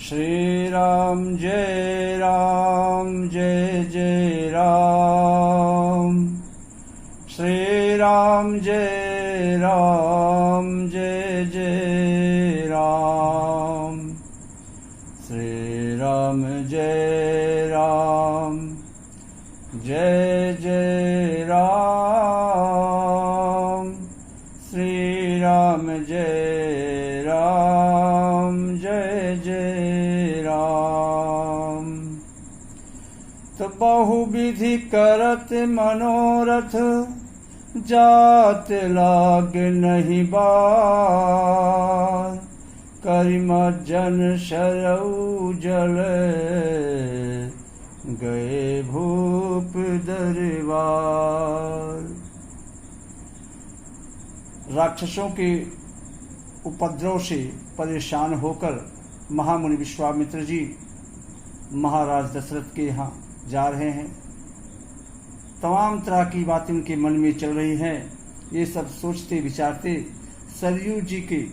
श्री राम जय जय राम। श्री राम जय जय राम। श्री राम जय जय राम। श्री राम जय जय राम। तो बहुविधि करत मनोरथ, जात लाग नहीं बार। करिमज्जन शरऊ जल, गए भूप दरबार। राक्षसों के उपद्रव से परेशान होकर महामुनि विश्वामित्र जी महाराज दशरथ के यहाँ जा रहे हैं। तमाम तरह की बातें उनके मन में चल रही हैं। ये सब सोचते विचारते सरयू जी के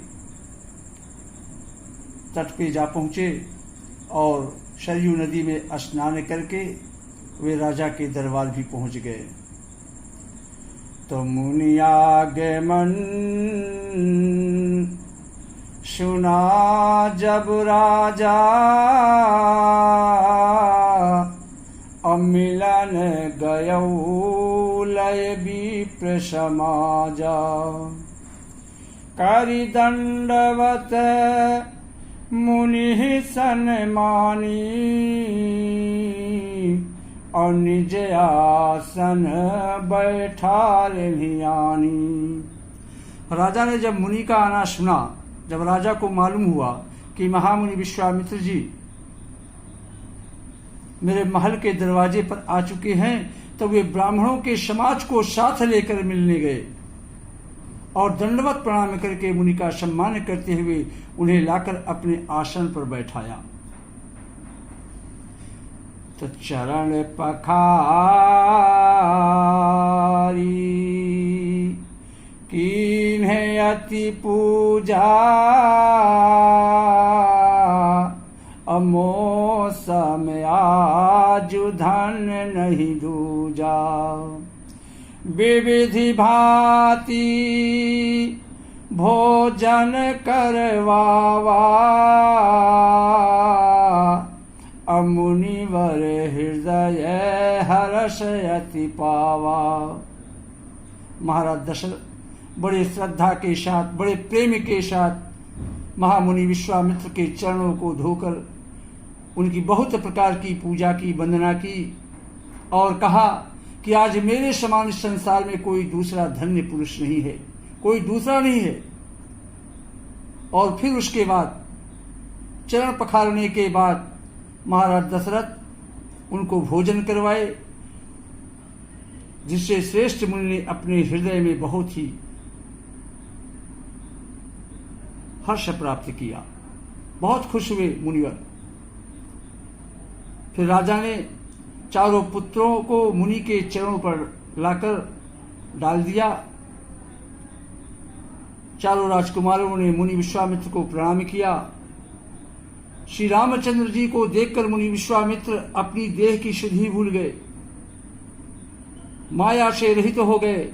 तट पे जा पहुँचे और सरयू नदी में स्नान करके वे राजा के दरबार भी पहुँच गए। तो मुनि आगमन सुना जब राजा, अमिलन गयऊ लय विप्र समाजा। करि दंडवत मुनि सन्मानी, और निज आसन बैठाल भियानी। राजा ने जब मुनि का आना सुना, जब राजा को मालूम हुआ कि महामुनि विश्वामित्र जी मेरे महल के दरवाजे पर आ चुके हैं, तो वे ब्राह्मणों के समाज को साथ लेकर मिलने गए और दंडवत प्रणाम करके मुनि का सम्मान करते हुए उन्हें लाकर अपने आसन पर बैठाया। तो चरण पखारी, कीन्हे अति पूजा। अमोसम आजु धन नहीं दूजा। विविधि भांति भोजन करवावा। मुनिवर हृदय हर्ष अति पावा। महाराज दशरथ बड़े श्रद्धा के साथ, बड़े प्रेम के साथ महामुनि विश्वामित्र के चरणों को धोकर उनकी बहुत प्रकार की पूजा की, वंदना की और कहा कि आज मेरे समान इस संसार में कोई दूसरा धन्य पुरुष नहीं है, कोई दूसरा नहीं है। और फिर उसके बाद चरण पखारने के बाद महाराज दशरथ उनको भोजन करवाए, जिससे श्रेष्ठ मुनि ने अपने हृदय में बहुत ही हर्ष प्राप्त किया, बहुत खुश हुए मुनिवर। फिर राजा ने चारों पुत्रों को मुनि के चरणों पर लाकर डाल दिया। चारों राजकुमारों ने मुनि विश्वामित्र को प्रणाम किया। श्री रामचंद्र जी को देखकर मुनि विश्वामित्र अपनी देह की शुद्धि भूल गए, माया से रहित हो गए।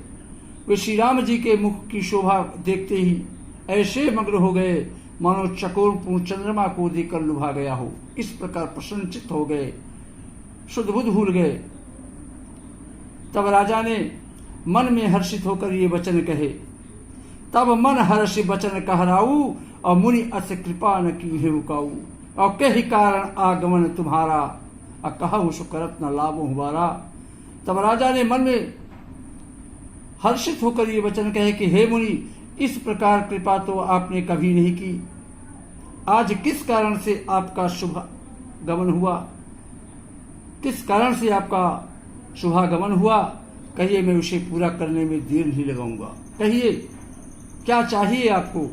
वे श्री राम जी के मुख की शोभा देखते ही ऐसे मग्न हो गए मानो चकोर पूर्ण चंद्रमा को देखकर लुभा गया हो। इस प्रकार प्रसन्नचित्त हो गए, शुद्ध बुद्ध भूल गए। तब राजा ने मन में हर्षित होकर ये वचन कहे। तब मन हर्ष वचन कहराऊ, और मुनि अस कृपा न की है उकाऊ। और कही कारण आगमन तुम्हारा, कहूँ सुकरत न लाभो हुबारा। तब राजा ने मन में हर्षित होकर ये वचन कहे कि हे मुनि, इस प्रकार कृपा तो आपने कभी नहीं की। आज किस कारण से आपका शुभ गमन हुआ, किस कारण से आपका शुभागमन हुआ? कहिए, मैं उसे पूरा करने में देर नहीं लगाऊंगा। कहिए क्या चाहिए आपको?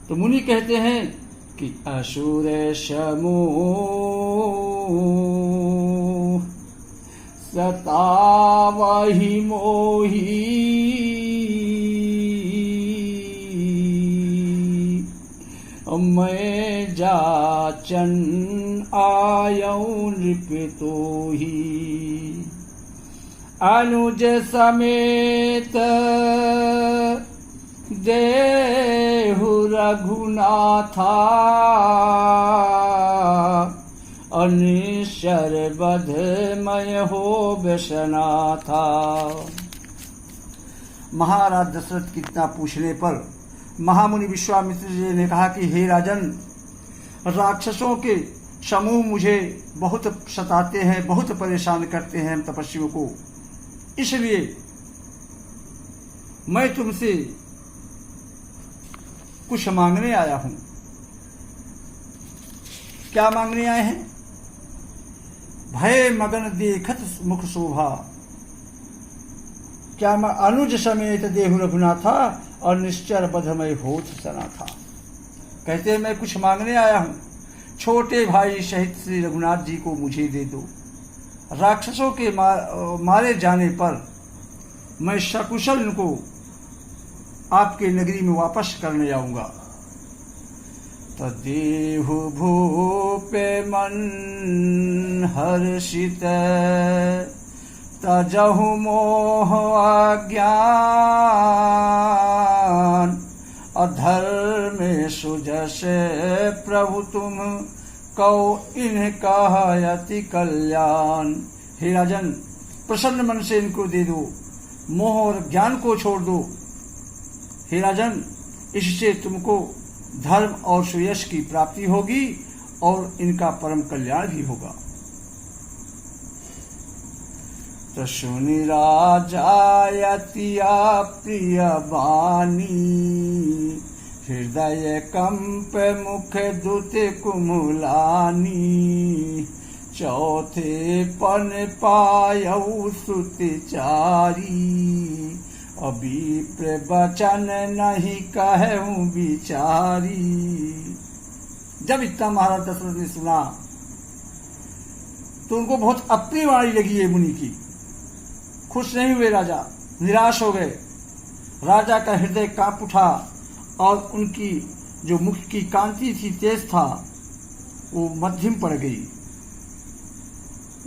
तो मुनि कहते हैं कि असुर समूह सतावहि मोही, मैं जाचन आयऊ नृपतो ही अनुज समेत देहु रघुनाथा अनिश्चर बधमय हो व्यसनाथा। महाराज दशरथ की इतना पूछने पर महामुनि विश्वामित्र जी ने कहा कि हे राजन, राक्षसों के समूह मुझे बहुत सताते हैं, बहुत परेशान करते हैं हम तपस्वियों को, इसलिए मैं तुमसे कुछ मांगने आया हूं। क्या मांगने आए हैं? भय मगन देखत मुख शोभा, क्या मैं अनुज समेत देहु रघुनाथा और निश्चर बधमय होत सना था। कहते हैं मैं कुछ मांगने आया हूं, छोटे भाई सहित श्री रघुनाथ जी को मुझे दे दो। राक्षसों के मारे जाने पर मैं सकुशल उनको आपके नगरी में वापस करने आऊंगा। तदेहु भूपे मन हर्षित तजहु मोह अज्ञान अधर्मे सुजसे प्रभु तुम कौ इन्हें कहयति कल्याण। हे राजन, प्रसन्न मन से इनको दे दो, मोह और ज्ञान को छोड़ दो। हे राजन, इससे तुमको धर्म और सुयश की प्राप्ति होगी और इनका परम कल्याण भी होगा। तो सुनि राजायतिया प्रिय वाणी हृदय कंप मुख दुत कुमुलानी चौथे पन पायऊ सुतिचारी अभी प्रवचन नहीं कहूं बिचारी। जब इतना महाराज दशरथ ने सुना तो उनको बहुत अप्रिय वाणी लगी है मुनि की। खुश नहीं हुए राजा, निराश हो गए। राजा का हृदय कांप उठा और उनकी जो मुख की कांति थी, तेज था, वो मध्यम पड़ गई।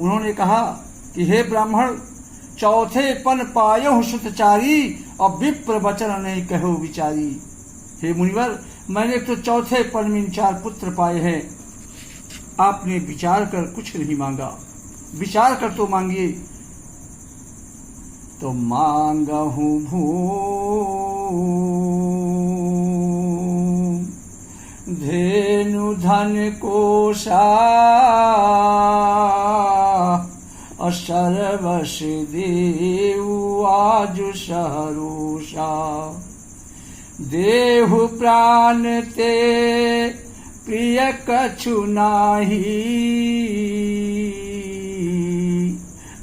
उन्होंने कहा कि हे ब्राह्मण, चौथे पन पायो सुतचारी और विप्र वचन नहीं कहो विचारी। हे मुनिवर, मैंने तो चौथे पन में 4 पुत्र पाए हैं, आपने विचार कर कुछ नहीं मांगा। विचार कर तो मांगिए। तो मांगहु भूमि धेनु धन कोशा असर्वश देवु आजु सहरोषा देहु प्राण ते प्रिय कछु नाही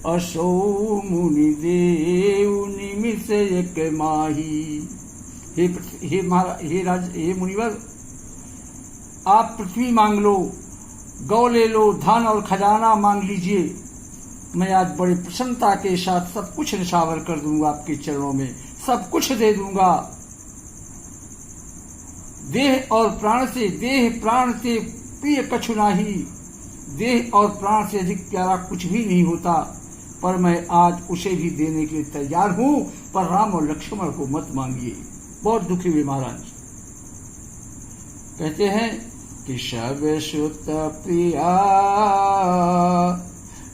असो मुनि देव निमिष एक माही। हे मुनिवर, आप पृथ्वी मांग लो, गौ ले लो, धन और खजाना मांग लीजिए। मैं आज बड़ी प्रसन्नता के साथ सब कुछ निछावर कर दूंगा, आपके चरणों में सब कुछ दे दूंगा। देह प्राण से प्रिय कछु नाही। देह और प्राण से अधिक प्यारा कुछ भी नहीं होता, पर मैं आज उसे भी देने के लिए तैयार हूं। पर राम और लक्ष्मण को मत मांगिए। बहुत दुखी हुए महाराज। कहते हैं कि सब सुत प्रिया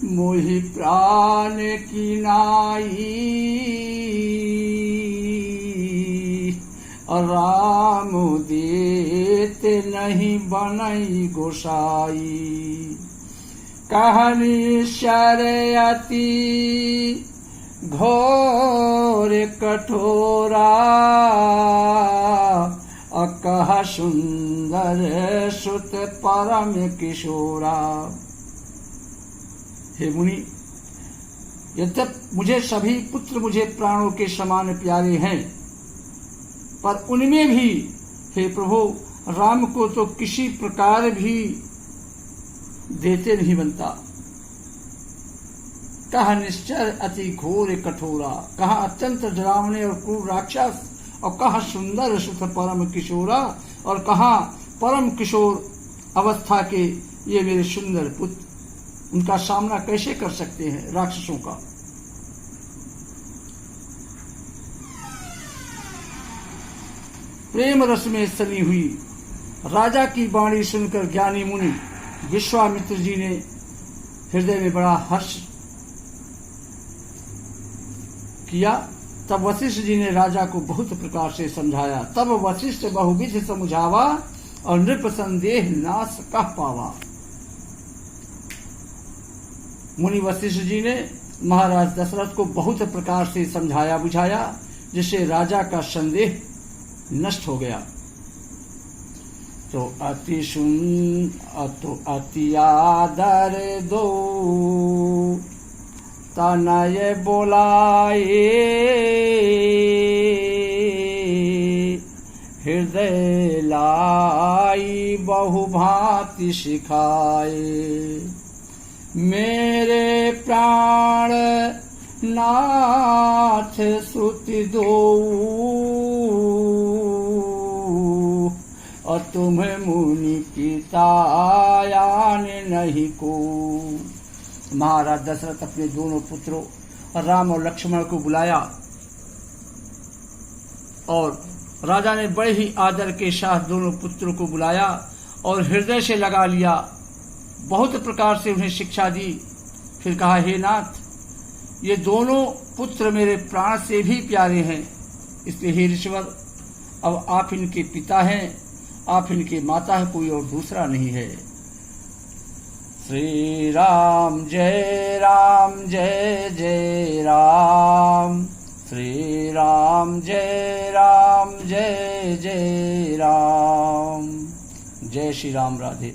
मोहि प्राण की नाई राम देते नहीं बनई गोसाई कहानी शरयति घोर कठोरा अकह सुंदर सुत परम किशोरा। हे मुनि, यद्यप मुझे सभी पुत्र मुझे प्राणों के समान प्यारे हैं, पर उनमें भी हे प्रभु राम को तो किसी प्रकार भी देते नहीं बनता। कहा निश्चर अति घोर कठोरा, कहा अत्यंत डरावने और क्रूर राक्षस, और कहा सुंदर सुत परम किशोरा, और कहा परम किशोर अवस्था के ये मेरे सुंदर पुत्र उनका सामना कैसे कर सकते हैं राक्षसों का। प्रेम रस में सनी हुई राजा की वाणी सुनकर ज्ञानी मुनि विश्वामित्र जी ने हृदय में बड़ा हर्ष किया। तब वशिष्ठ जी ने राजा को बहुत प्रकार से समझाया। तब वशिष्ठ बहुविध समझावा और नृप संदेह नाश कह पावा। मुनि वशिष्ठ जी ने महाराज दशरथ को बहुत प्रकार से समझाया बुझाया, जिससे राजा का संदेह नष्ट हो गया। तो अति आदर दो तनय बोलाए, हृदय लाई बहुभांति सिखाए। मेरे प्राण नाथ श्रुति दो और तुम्हें मुनि पितायान नहीं को। महाराज दशरथ अपने दोनों पुत्रों राम और लक्ष्मण को बुलाया और राजा ने बड़े ही आदर के साथ दोनों पुत्रों को बुलाया और हृदय से लगा लिया। बहुत प्रकार से उन्हें शिक्षा दी। फिर कहा, हे नाथ, ये दोनों पुत्र मेरे प्राण से भी प्यारे हैं, इसलिए हे ऋषवर, अब आप इनके पिता हैं, आप इनके माता है, कोई और दूसरा नहीं है। श्री राम जय जय राम, श्री राम जय जय राम। जय श्री राम, राधे।